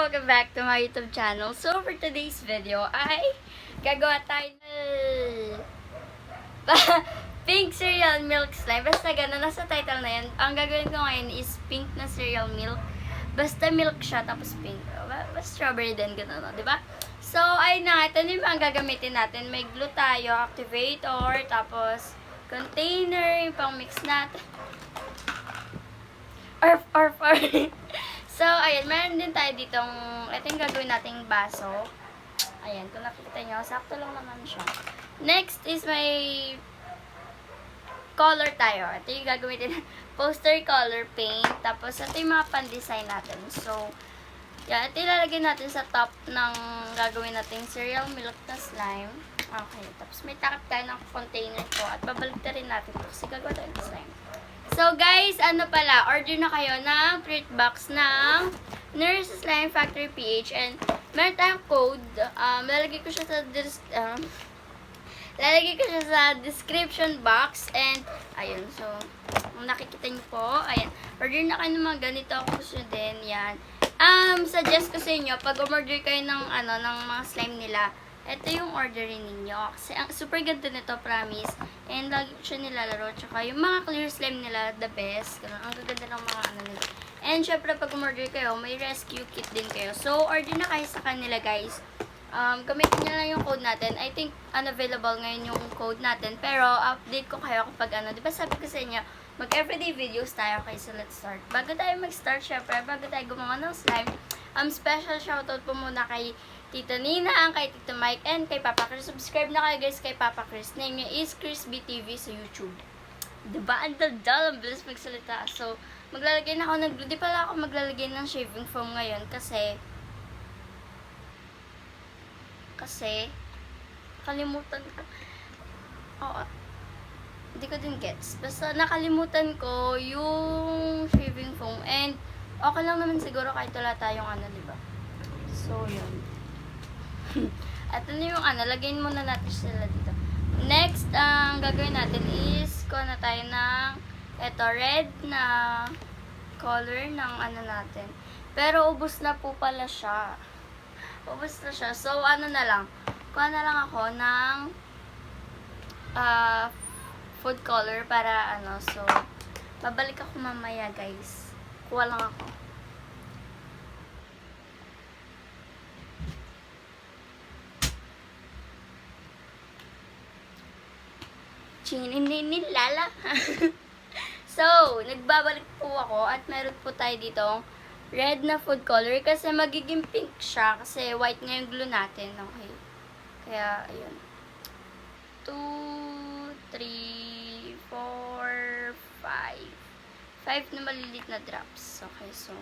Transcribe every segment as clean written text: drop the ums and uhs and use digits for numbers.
welcome back to my YouTube channel. So, for today's video ay gagawa tayo ng pink cereal milk slime. Basta gano'n, nasa title na yan. Ang gagawin ko ngayon is pink na cereal milk. Basta milk siya, tapos pink. Basta strawberry din, gano'n, no? Diba? So, ayun na, ito na yung mga gagamitin natin. May glue tayo, activator, tapos container, yung pang mix natin. Arf. So, ayan, meron din tayo ditong, ito yung gagawin nating baso. Ayan, kung nakikita nyo, sakto lang naman siya. Next is may color tayo. Ito yung gagawin din, poster color paint. Tapos, ito yung mga pan-design natin. So, yan, ito ilalagay natin sa top ng gagawin nating cereal milk na slime. Okay, tapos may takip tayo ng container ko at babalik na rin natin ito kasi gagawa tayo ng slime. So guys, ano pala, order na kayo ng treat box ng Nurse Slime Factory PH and meron tayong code. Lalagay ko siya sa description box and ayun, so kung nakikita niyo po, ayan, order na kayo ng mga ganito ako gusto din, yan. Suggest ko sa inyo, pag umorder kayo ng ng mga slime nila, ito yung orderin ninyo. Kasi ang super ganda nito, promise. And lagi ko siya nilalaro. Tsaka yung mga clear slime nila, the best. Ganun, ang gaganda ng mga nila. And syempre, pag umorder kayo, may rescue kit din kayo. So, order na kayo sa kanila, guys. Gamitin nyo lang yung code natin. I think unavailable ngayon yung code natin. Pero, update ko kayo kapag Diba sabi ko sa inyo, mag-everyday videos tayo. Okay, so let's start. Bago tayo mag-start, syempre, bago tayo gumawa ng slime, special shoutout po muna kay Tita Nina, kay Tita Mike, and kay Papa Chris. Subscribe na kayo guys kay Papa Chris. Name niya is Chris BTV sa YouTube. Diba? Ang daldal, ang bilis magsalita. So, maglalagay na ako ng glue. Di pala ako maglalagay ng shaving foam ngayon kasi kalimutan ko. Oo. Hindi ko din gets. Basta nakalimutan ko yung shaving foam and okay lang naman siguro kahit wala tayong diba? So, yun. At yung lagyan muna natin sila dito. Next, ang gagawin natin is kuha na tayo ng ito, red na color ng natin. Pero ubos na po pala siya. Ubos na siya. So, na lang. Kuha na lang ako ng food color para So, babalik ako mamaya, guys. Kuha lang ako. Chininilala. So, nagbabalik po ako at meron po tayo dito red na food color kasi magiging pink siya kasi white nga yung glue natin. Okay. Kaya, ayun. 2, 3, 4, 5. 5 na maliliit na drops. Okay, so,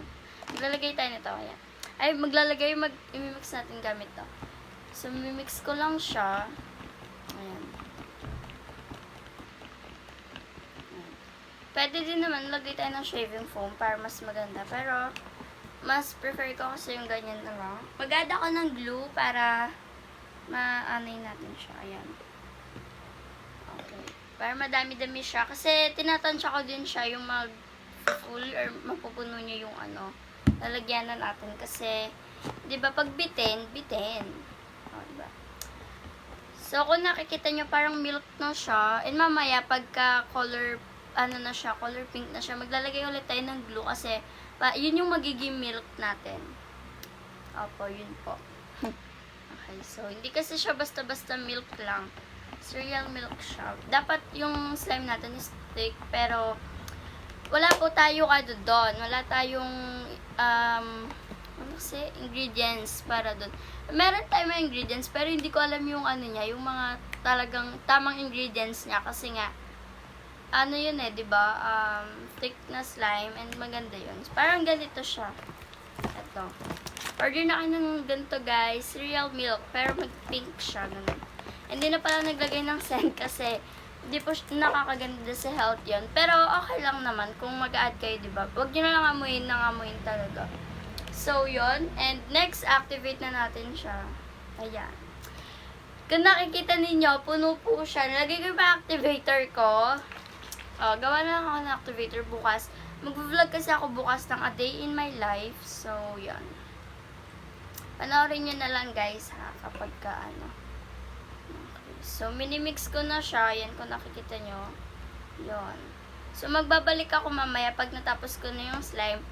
maglalagay tayo nito. Ayan. Ay, i-mix natin gamit to. So, mimix ko lang siya. Ayan. Pwede din naman lagay tayo ng shaving foam para mas maganda. Pero, mas prefer ko kasi yung ganyan na lang. Mag-add ako ng glue para ma-anay natin siya. Ayan. Okay. Para madami-dami siya. Kasi, tinatansya ko din siya yung mag-full or mapupuno niya yung lalagyan na natin. Kasi, di ba, pag bitin. O, di ba? So, kung nakikita nyo, parang milk na siya. And mamaya, pagka color na siya, color pink na siya, maglalagay ulit tayo ng glue kasi yun yung magiging milk natin. Opo, yun po. Okay, so hindi kasi siya basta-basta milk lang. Cereal milk siya. Dapat yung slime natin is thick, pero wala po tayo doon. Wala tayong ingredients para doon. Meron tayong mga ingredients, pero hindi ko alam yung niya, yung mga talagang tamang ingredients niya kasi nga yun diba? Thick na slime and maganda yun. Parang ganito siya. Ito. Order na kayo ng ganito, guys. Cereal milk. Pero mag-pink siya. Ganun. Hindi na pala naglagay ng scent kasi hindi po nakakaganda sa health yun. Pero okay lang naman kung mag-add kayo, diba? Huwag nyo na lang amuyin talaga. So, yun. And next, activate na natin siya. Ayan. Kung nakikita ninyo, puno po siya. Nalagay ko yung activator ko. Gawa na lang ako ng activator bukas. Mag-vlog kasi ako bukas ng A Day in My Life. So, yan. Panoorin nyo na lang guys ha, kapag ka ano. Okay. So, minimix ko na siya. Yan kung nakikita nyo. Yon. So, magbabalik ako mamaya pag natapos ko na yung slime.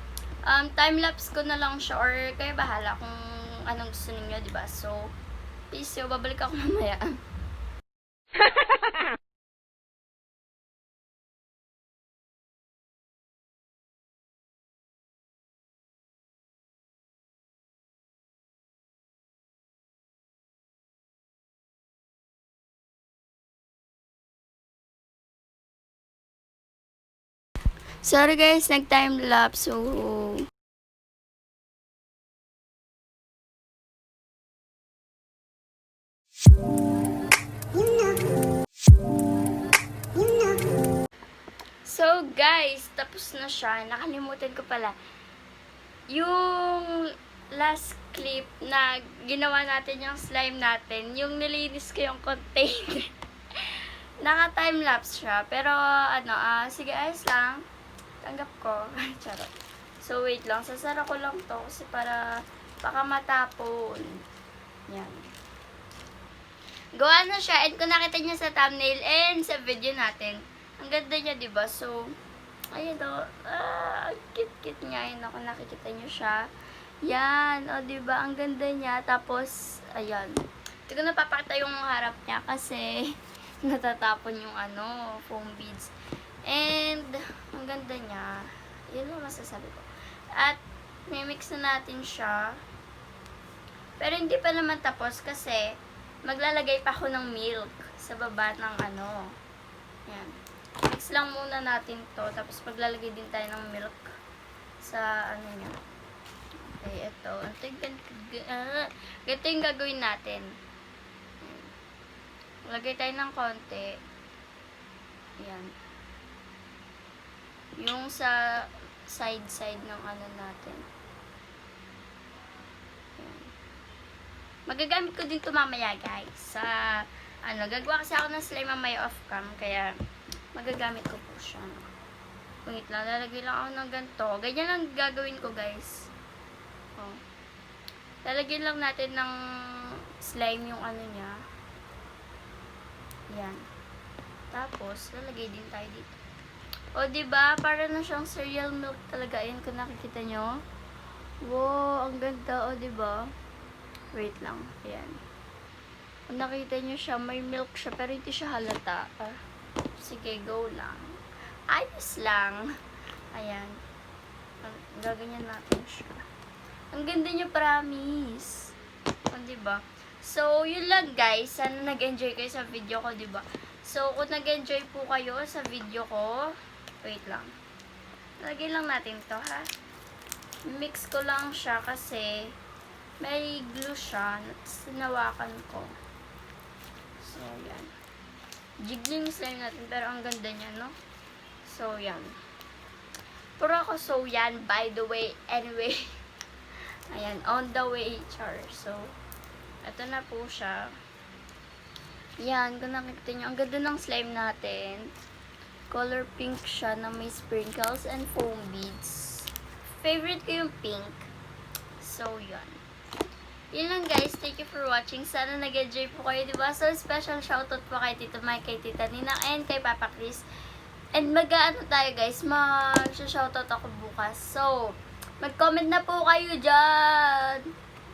Time-lapse ko na lang siya or kayo bahala kung anong gusto ninyo, diba? So, peace. So, babalik ako mamaya. Sorry guys, nag-time-lapse. So, guys, tapos na siya. Nakalimutan ko pala. Yung last clip na ginawa natin yung slime natin, yung nilinis ko yung container. Naka-time-lapse siya. Pero, sige, ayos lang. Tanggap ko. Charot. So, wait lang. Sasara ko lang to kasi para baka matapon. Yan. Gawa na siya. And kung nakita niyo sa thumbnail and sa video natin, ang ganda niya, diba? So, ayun o. Cute-cute niya. Ayun ako, nakikita niyo siya. Yan. O, diba? Ang ganda niya. Tapos, ayan. Hindi ko napapakita yung harap niya kasi natatapon yung foam beads. And, ang ganda niya. Yun lang masasabi ko. At, mimix na natin siya. Pero hindi pa naman tapos kasi maglalagay pa ako ng milk sa baba ng Yan. Mix lang muna natin to. Tapos maglalagay din tayo ng milk sa niya. Okay, ito. Ito yung gagawin natin. Lagay tayo ng konti. Yan. Yung sa side ng natin. Yan. Magagamit ko din ito mamaya, guys. Sa, gagawa kasi ako ng slime mamaya off cam, kaya magagamit ko po siya. Wait lang, lalagay lang ako ng ganito. Ganyan lang gagawin ko, guys. Oh. Lalagyan lang natin ng slime yung niya. Yan. Tapos, lalagay din tayo dito. O, diba? Para na siyang cereal milk talaga. Ayan, kung nakikita nyo. Wow, ang ganda. O, diba? Wait lang. Ayan. Kung nakita nyo siya, may milk siya, pero hindi siya halata. Sige, go lang. Ayos lang. Ayan. Gaganyan natin siya. Ang ganda niya, promise. O, diba? So, yun lang, guys. Sana nag-enjoy kayo sa video ko, diba? So, kung nag-enjoy po kayo sa video ko, wait lang. Lagay lang natin to, ha? Mix ko lang siya kasi may glue siya. Sinawakan ko. So, yan. Jiggling slime natin, pero ang ganda niya, no? So, yan. Puro ako so yan, by the way, anyway. Ayan, on the way, char. So, ito na po siya. Yan, kung nakikita nyo, ang ganda ng slime natin. Color pink siya na may sprinkles and foam beads. Favorite ko yung pink. So, yan. Yun lang guys. Thank you for watching. Sana nag-enjoy po kayo, diba? So, special shoutout po kay Tita Mike, kay Tita Nina, and kay Papa Chris. And tayo guys, mag-shoutout ako bukas. So, mag-comment na po kayo dyan.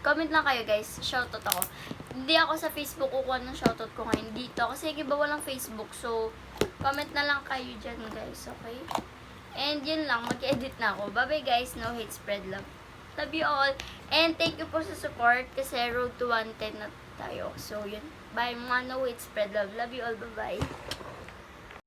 Comment lang kayo guys. Shoutout ako. Hindi ako sa Facebook kukuha ng shoutout ko ngayon dito. Kasi iba walang Facebook. So, comment na lang kayo dyan guys. Okay? And yun lang. Mag-edit na ako. Bye-bye guys. No hate, spread love. Love you all. And thank you po sa support. Kasi road to 110 na tayo. So, yun. Bye mga no hate, spread love. Love you all. Bye-bye.